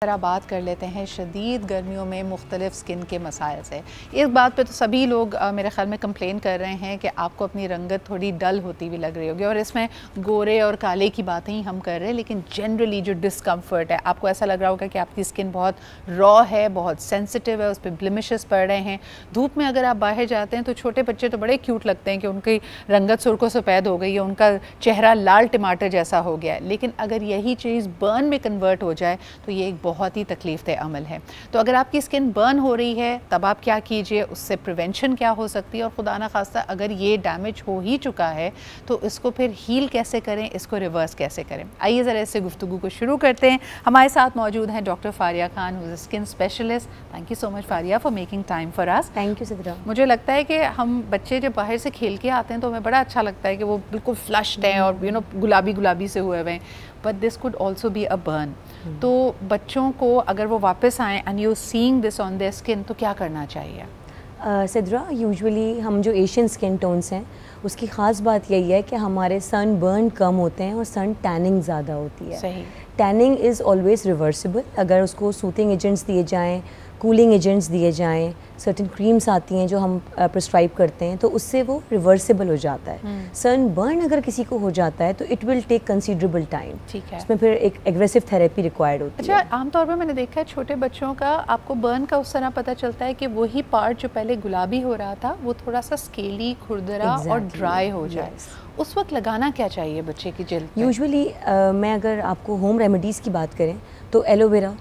ज़रा बात कर लेते हैं शदीद गर्मियों में मुख्तलिफ स्किन के मसाइल से। इस बात पे तो सभी लोग मेरे ख़्याल में कंप्लेन कर रहे हैं कि आपको अपनी रंगत थोड़ी डल होती हुई लग रही होगी, और इसमें गोरे और काले की बातें ही हम कर रहे हैं, लेकिन जनरली जो डिस्कम्फर्ट है, आपको ऐसा लग रहा होगा कि आपकी स्किन बहुत रॉ है, बहुत सेंसिटिव है, उस पर ब्लिमिशेस पड़ रहे हैं। धूप में अगर आप बाहर जाते हैं तो छोटे बच्चे तो बड़े क्यूट लगते हैं कि उनकी रंगत सुर्खों सफ़ेद हो गई है, उनका चेहरा लाल टमाटर जैसा हो गया है, लेकिन अगर यही चीज़ बर्न में कन्वर्ट हो जाए तो ये एक बहुत ही तकलीफ़देह अमल है। तो अगर आपकी स्किन बर्न हो रही है तब आप क्या कीजिए, उससे प्रिवेंशन क्या हो सकती है, और खुदा ना खास्ता अगर ये डैमेज हो ही चुका है तो इसको फिर हील कैसे करें, इसको रिवर्स कैसे करें। आइए ज़रा इससे गुफ्तगू को शुरू करते हैं। हमारे साथ मौजूद हैं doctor Faria Khan, who is skin specialist. Thank you so much Faria for making time for us. Thank you Sidra. मुझे लगता है कि हम बच्चे जब बाहर से खेल के आते हैं तो हमें बड़ा अच्छा लगता है कि वो बिल्कुल फ्लश्ड हैं और गुलाबी गुलाबी से हुए हुए हैं, but this could also be a burn. तो बच्चों को अगर वो वापस आएँ and you seeing this on their skin तो क्या करना चाहिए? सिद्रा, यूजुअली हम जो एशियन स्किन टोन्स हैं उसकी ख़ास बात यही है कि हमारे सन बर्न कम होते हैं और सन टैनिंग ज़्यादा होती है। सही। टैनिंग इज़ ऑलवेज़ रिवर्सिबल अगर उसको सूथिंग एजेंट्स दिए जाएं, कूलिंग एजेंट्स दिए जाएं, सर्टेन क्रीम्स आती हैं जो हम प्रिस्क्राइब करते हैं, तो उससे वो रिवर्सिबल हो जाता है। सन बर्न अगर किसी को हो जाता है तो it will take considerable time. ठीक है। उसमें फिर एक एग्रेसिव थेरेपी रिक्वायर्ड होती है। अच्छा, आमतौर पर मैंने देखा है छोटे बच्चों का आपको बर्न का उस तरह पता चलता है कि वही पार्ट जो पहले गुलाबी हो रहा था वो थोड़ा सा स्केली, खुरदरा और ड्राई हो जाए। उस वक्त लगाना क्या चाहिए बच्चे की जिल्द पे? यूजुअली मैं अगर आपको होम रेमेडीज़ की बात करें तो एलोवेरा,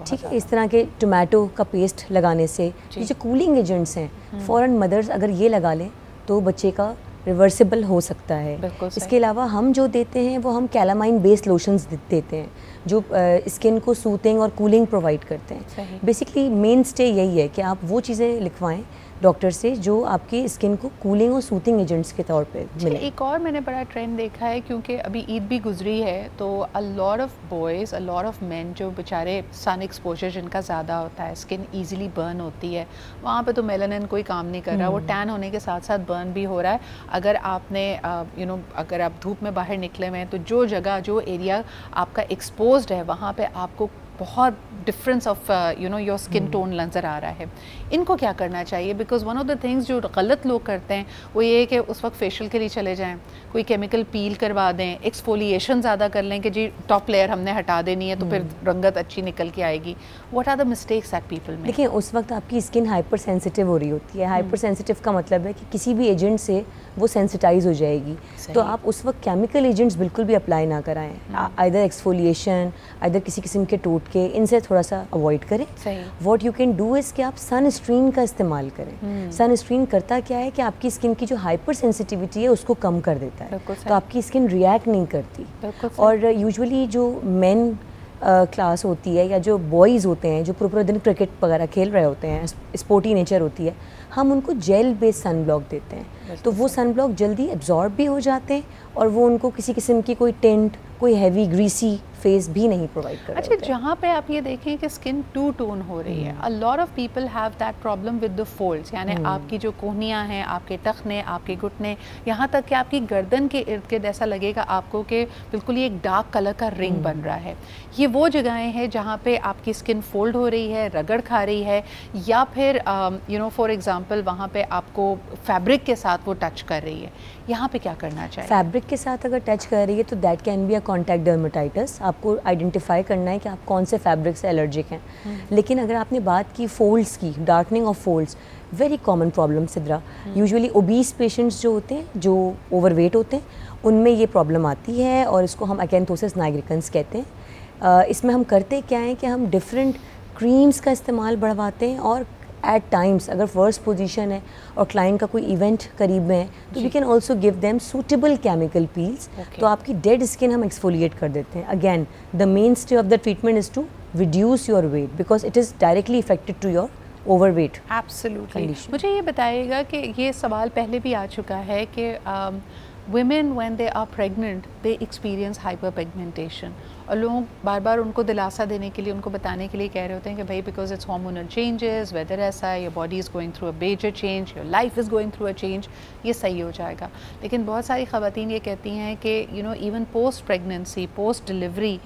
ठीक है, इस तरह के टोमेटो का पेस्ट लगाने से ये जो कूलिंग एजेंट्स हैं फ़ौरन मदर्स अगर ये लगा लें तो बच्चे का रिवर्सिबल हो सकता है। इसके अलावा हम जो देते हैं वो हम कैलामाइन बेस्ड लोशंस देते हैं जो स्किन को सूथिंग और कूलिंग प्रोवाइड करते हैं। बेसिकली मेन स्टे यही है कि आप वो चीज़ें लिखवाएं डॉक्टर से जो आपकी स्किन को कूलिंग और सूथिंग एजेंट्स के तौर पे मिले। एक और मैंने बड़ा ट्रेंड देखा है, क्योंकि अभी ईद भी गुजरी है, तो a lot of boys, a lot of main जो बेचारे सन एक्सपोजर जिनका ज़्यादा होता है, स्किन ईजिली बर्न होती है, वहाँ पे तो मेलानिन कोई काम नहीं कर रहा, वो टैन होने के साथ साथ बर्न भी हो रहा है। अगर आपने अगर आप धूप में बाहर निकले हुए हैं तो जो जगह, जो एरिया आपका एक्सपोज्ड है वहाँ पे आपको बहुत difference of your skin tone नज़र आ रहा है। इनको क्या करना चाहिए? Because one of the things जो गलत लोग करते हैं वो ये है कि उस वक्त फेशियल के लिए चले जाएं, कोई केमिकल पील करवा दें, एक्सफोलिएशन ज़्यादा कर लें कि जी टॉप लेयर हमने हटा देनी है तो फिर रंगत अच्छी निकल के आएगी। What are the mistakes that people make? देखिए, उस वक्त आपकी स्किन हाइपर सेंसिटिव हो रही होती है। हाइपर सेंसिटिव का मतलब है कि किसी भी एजेंट से वो सेंसिटाइज हो जाएगी, तो आप उस वक्त केमिकल एजेंट्स बिल्कुल भी अप्लाई ना कराएं। आइदर एक्सफोलिएशन, आइदर किसी किस्म के टोटके, इनसे थोड़ा सा अवॉइड करें। What you can do is कि आप सन स्क्रीन का इस्तेमाल करें। सन स्क्रीन करता क्या है कि आपकी स्किन की जो हाइपर सेंसिटिविटी है उसको कम कर देता है, तो आपकी स्किन रिएक्ट नहीं करती। और यूजुअली जो मेन क्लास होती है या जो बॉयज़ होते हैं जो पूरा दिन क्रिकेट वगैरह खेल रहे होते हैं, स्पोर्टी नेचर होती है, हम उनको जेल बेस्ड सन ब्लॉक देते हैं, तो वो सन ब्लॉक जल्दी एब्जॉर्ब भी हो जाते हैं और वो उनको किसी किस्म की कोई टेंट, कोई हैवी ग्रीसी फेस भी नहीं प्रोवाइड कर रहे। अच्छा, जहाँ पे आप ये देखें कि स्किन टू टोन हो रही है, a lot of people have that problem with the folds, यानी आपकी जो कोहनियाँ हैं, आपके टखने, आपके घुटने, यहाँ तक कि आपकी गर्दन के इर्द गिर्द ऐसा लगेगा आपको कि बिल्कुल ही एक डार्क कलर का रिंग बन रहा है। ये वो जगहें हैं जहाँ पे आपकी स्किन फोल्ड हो रही है, रगड़ खा रही है, या फिर फॉर एग्जांपल वहाँ पे आपको फैब्रिक के साथ वो टच कर रही है। यहाँ पे क्या करना चाहिए? फैब्रिक के साथ अगर टच कर रही है तो that can be a contact dermatitis. आपको आइडेंटिफाई करना है कि आप कौन से फैब्रिक से एलर्जिक हैं। लेकिन अगर आपने बात की फोल्ड्स की, darkening of folds, very common problem Sidra. Usually obese patients जो होते हैं, जो ओवरवेट होते हैं, उनमें ये प्रॉब्लम आती है और इसको हम अकेंथोसिस नाइग्रिकन्स कहते हैं। इसमें हम करते क्या है कि हम डिफरेंट क्रीम्स का इस्तेमाल बढ़वाते हैं, और एट टाइम्स अगर फर्स्ट पोजीशन है और क्लाइंट का कोई इवेंट करीब में है तो we can also give them suitable chemical peels. तो आपकी डेड स्किन हम एक्सफोलिएट कर देते हैं। Again the mainstay of the treatment is to reduce your weight because it is directly affected to your overweight. Absolutely. मुझे ये बताइएगा कि ये सवाल पहले भी आ चुका है कि women when they are pregnant they experience hyperpigmentation, और लोग बार बार उनको दिलासा देने के लिए, उनको बताने के लिए कह रहे होते हैं कि भाई because it's hormonal changes, whether ऐसा है, your body is going through a major change, your life is going through a change, ये सही हो जाएगा। लेकिन बहुत सारी ख़वातीन ये कहती हैं कि you know even post pregnancy, post delivery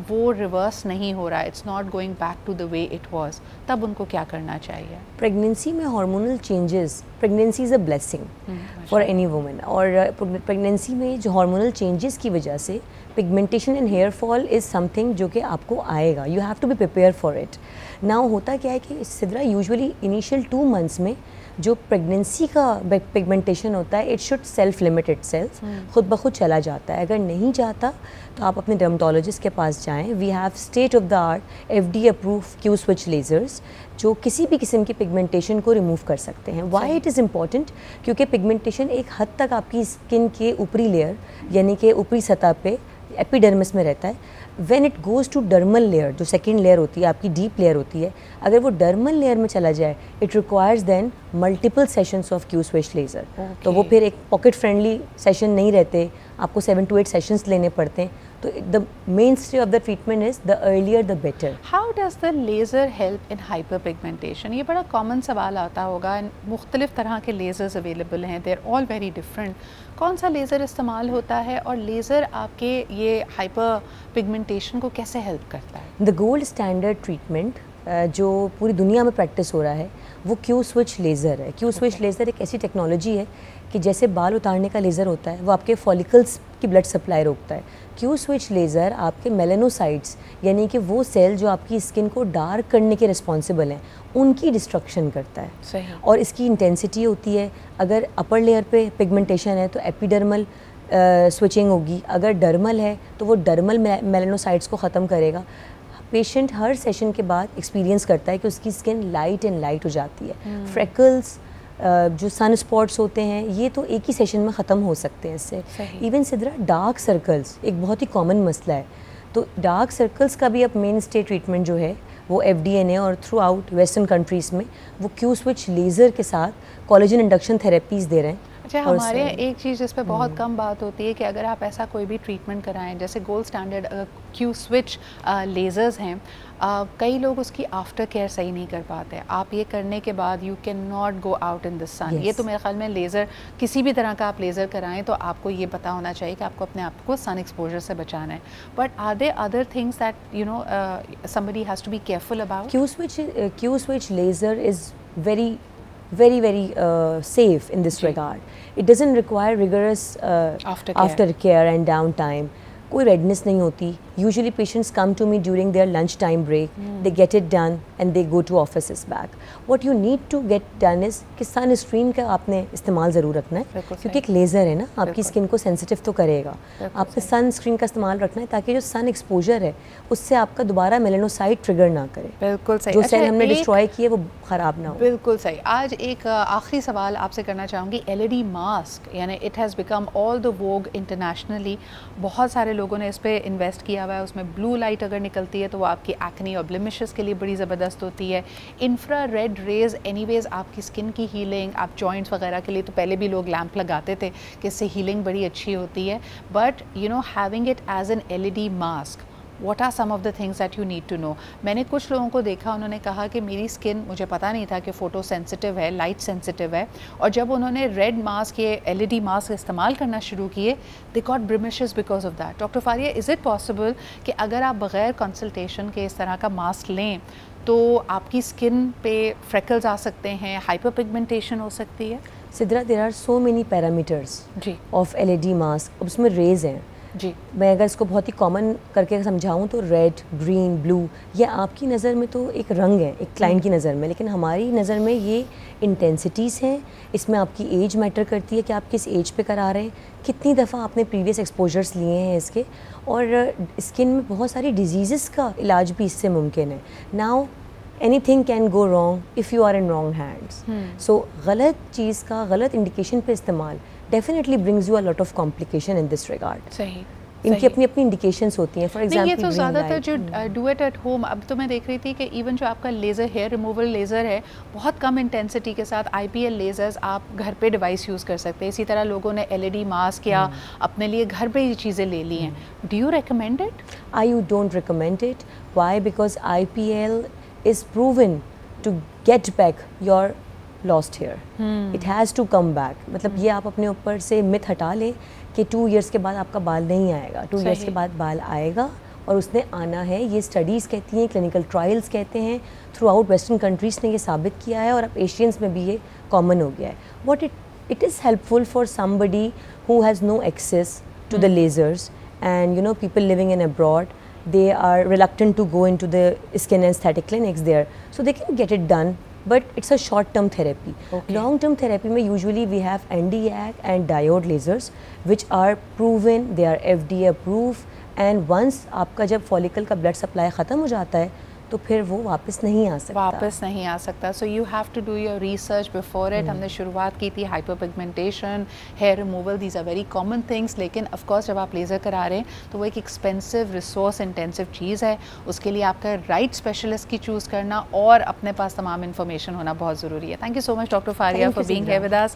वो रिवर्स नहीं हो रहा है, it's not going back to the way it was, तब उनको क्या करना चाहिए? प्रेगनेंसी में hormonal changes, pregnancy is a blessing for any woman, और प्रेगनेंसी में जो हार्मोनल चेंजेस की वजह से pigmentation and hair fall is something जो कि आपको आएगा, you have to be prepare for it. Now होता क्या है कि सिद्रा यूजुअली इनिशियल 2 months में जो प्रेगनेंसी का पिगमेंटेशन होता है, it should self limit it self, खुद ब खुद चला जाता है। अगर नहीं जाता तो आप अपने डर्मेटोलॉजिस्ट के पास जाएं। We have state of the art FDA approve Q switch lasers जो किसी भी किस्म की पिगमेंटेशन को रिमूव कर सकते हैं। Why it is important? क्योंकि पिगमेंटेशन एक हद तक आपकी स्किन के ऊपरी लेयर यानी कि ऊपरी सतह पे एपिडर्मिस में रहता है। When it goes to dermal layer, जो सेकेंड लेयर होती है, आपकी डीप लेयर होती है, अगर वो डर्मल लेयर में चला जाए, it requires then multiple sessions of Q switch laser. तो वो फिर एक पॉकेट फ्रेंडली सेशन नहीं रहते, आपको 7 to 8 सेशंस लेने पड़ते हैं। तो the mainstay of the treatment is the earlier the better. How does the laser help in hyper pigmentation? ये बड़ा कॉमन सवाल आता होगा। मुख्तलिफ तरह के लेज़र्स अवेलेबल हैं, they are all very different. कौन सा लेज़र इस्तेमाल होता है और लेज़र आपके ये हाइपर पिगमेंटेशन को कैसे हेल्प करता है? द गोल्ड स्टैंडर्ड ट्रीटमेंट जो पूरी दुनिया में प्रैक्टिस हो रहा है वो क्यू स्विच लेज़र है। क्यू स्विच लेज़र एक ऐसी टेक्नोलॉजी है कि जैसे बाल उतारने का लेज़र होता है, वो आपके फॉलिकल्स की ब्लड सप्लाई रोकता है। क्यू स्विच लेज़र आपके मेलेनोसाइट्स यानी कि वो सेल जो आपकी स्किन को डार्क करने के रिस्पॉन्सिबल हैं, उनकी डिस्ट्रक्शन करता है। सही। और इसकी इंटेंसिटी होती है, अगर अपर लेयर पे पिगमेंटेशन है तो एपिडर्मल स्विचिंग होगी, अगर डर्मल है तो वो डर्मल मेलेनोसाइट्स को ख़त्म करेगा। पेशेंट हर सेशन के बाद एक्सपीरियंस करता है कि उसकी स्किन लाइट एंड लाइट हो जाती है। फ्रेकल्स, जो सन स्पॉट्स होते हैं, ये तो एक ही सेशन में ख़त्म हो सकते हैं इससे। इवन सिद्रा डार्क सर्कल्स एक बहुत ही कॉमन मसला है, तो डार्क सर्कल्स का भी अब मेन स्टे ट्रीटमेंट जो है वो FDA ने और थ्रू आउट वेस्टर्न कंट्रीज़ में वो क्यू स्विच लेज़र के साथ कोलेजन इंडक्शन थेरेपीज़ दे रहे हैं। अच्छा, हमारे यहाँ एक चीज़ जिस पे बहुत कम बात होती है कि अगर आप ऐसा कोई भी ट्रीटमेंट कराएं, जैसे gold standard Q switch lasers हैं, कई लोग उसकी आफ्टर केयर सही नहीं कर पाते। आप ये करने के बाद you can not go out in the sun. ये तो मेरे ख्याल में लेज़र, किसी भी तरह का आप लेज़र कराएं तो आपको ये पता होना चाहिए कि आपको अपने आप को सन एक्सपोजर से बचाना है। But are there other things that you know somebody has to be careful about? Q switch laser is very safe in this regard. It doesn't require rigorous aftercare and downtime. कोई redness नहीं होती। Usually patients come to me during their lunch time break, they get it done and they go to office back. What you need to get done is कि सन screen का आपने इस्तेमाल ज़रूर रखना है, क्योंकि एक लेज़र है ना, आपकी स्किन को सेंसिटिव तो करेगा। आपने सन स्क्रीन का इस्तेमाल रखना है ताकि जो सन एक्सपोजर है उससे आपका दोबारा मेलेनोसाइट ट्रिगर ना करे। बिल्कुल सही। जो सेल हमने डिस्ट्रॉय किए वो ख़राब ना हो। बिल्कुल सही। आज एक आखिरी सवाल आपसे करना चाहूँगी। LED मास्क, यानी it has become all the Vogue internationally. बहुत सारे लोगों ने इस पर इन्वेस्ट किया हुआ है। उसमें ब्लू लाइट अगर निकलती है तो वो आपकी एक्ने और ब्लेमिशेस के लिए बड़ी ज़बरदस्त होती है। इंफ्रा रेड रेज़ एनीवेज आपकी स्किन की हीलिंग, आप जॉइंट्स वगैरह के लिए तो पहले भी लोग लैंप लगाते थे कि इससे हीलिंग बड़ी अच्छी होती है। But you know having it as an LED mask, What are some of the things that you need to know? मैंने कुछ लोगों को देखा, उन्होंने कहा कि मेरी स्किन, मुझे पता नहीं था कि फ़ोटो सेंसिटिव है, लाइट सेंसिटिव है, और जब उन्होंने रेड मास्क, ये LED मास्क इस्तेमाल करना शुरू किए, they got blemishes because of that. Doctor Faria, is it possible कि अगर आप बग़ैर कंसल्टेशन के इस तरह का मास्क लें तो आपकी स्किन पे फ्रेकल्स आ सकते हैं, हाइपर पिगमेंटेशन हो सकती है? Sidra, there are so many parameters of LED mask. उसमें रेज़ हैं जी। मैं अगर इसको बहुत ही कॉमन करके समझाऊं तो रेड, ग्रीन, ब्लू, ये आपकी नज़र में तो एक रंग है एक क्लाइंट की नज़र में, लेकिन हमारी नज़र में ये इंटेंसिटीज़ हैं। इसमें आपकी एज मैटर करती है कि आप किस एज पे करा रहे हैं, कितनी दफ़ा आपने प्रीवियस एक्सपोजर्स लिए हैं इसके, और स्किन में बहुत सारी डिजीज़ का इलाज भी इससे मुमकिन है। Now anything can go wrong if you are in wrong hands. So गलत चीज़ का गलत इंडिकेशन पे इस्तेमाल definitely brings you a lot of complication in this regard. सही। इनकी अपनी अपनी इंडिकेशंस होती हैं। फॉर एग्जांपल ये तो ज़्यादातर जो डू इट एट होम, अब तो मैं देख रही थी कि इवन जो आपका लेज़र हेयर रिमूवल लेज़र है बहुत कम इंटेंसिटी के साथ IPL लेज़र्स आप घर पे डिवाइस यूज़ कर सकते हैं। इसी तरह लोगों ने LED मास्क या अपने लिए घर पे ये चीज़ें ले ली हैं। Do you recommend it? I don't recommend it. Why? Because IPL is proven to get back your lost hair. It has to come back. मतलब ये आप अपने ऊपर से मिथ हटा लें कि 2 इयर्स के बाद आपका बाल नहीं आएगा। 2 इयर्स के बाद बाल आएगा और उसने आना है। ये स्टडीज़ कहती हैं, क्लिनिकल ट्रायल्स कहते हैं, थ्रू आउट वेस्टर्न कंट्रीज़ ने ये साबित किया है और अब एशियंस में भी ये कॉमन हो गया है। What it is helpful for somebody who has no access to the lasers and you know people living in abroad, they are reluctant to go into the skin aesthetic clinics there, so they can get it done, but it's a short term therapy. Long term therapy mein usually we have Nd:YAG and diode lasers which are proven, they are FDA approved, and once आपका जब follicle का blood supply ख़त्म हो जाता है तो फिर वो वापस नहीं आ सकता। So you have to do your research before it. हमने शुरुआत की थी hyper pigmentation, hair removal, these are very common things, लेकिन ऑफ कोर्स जब आप लेज़र करा रहे हैं तो वो एक एक्सपेंसिव रिसोर्स इंटेंसिव चीज़ है। उसके लिए आपका राइट स्पेशलिस्ट की चूज़ करना और अपने पास तमाम इन्फॉर्मेशन होना बहुत ज़रूरी है। Thank you so much doctor Faria for being here with us.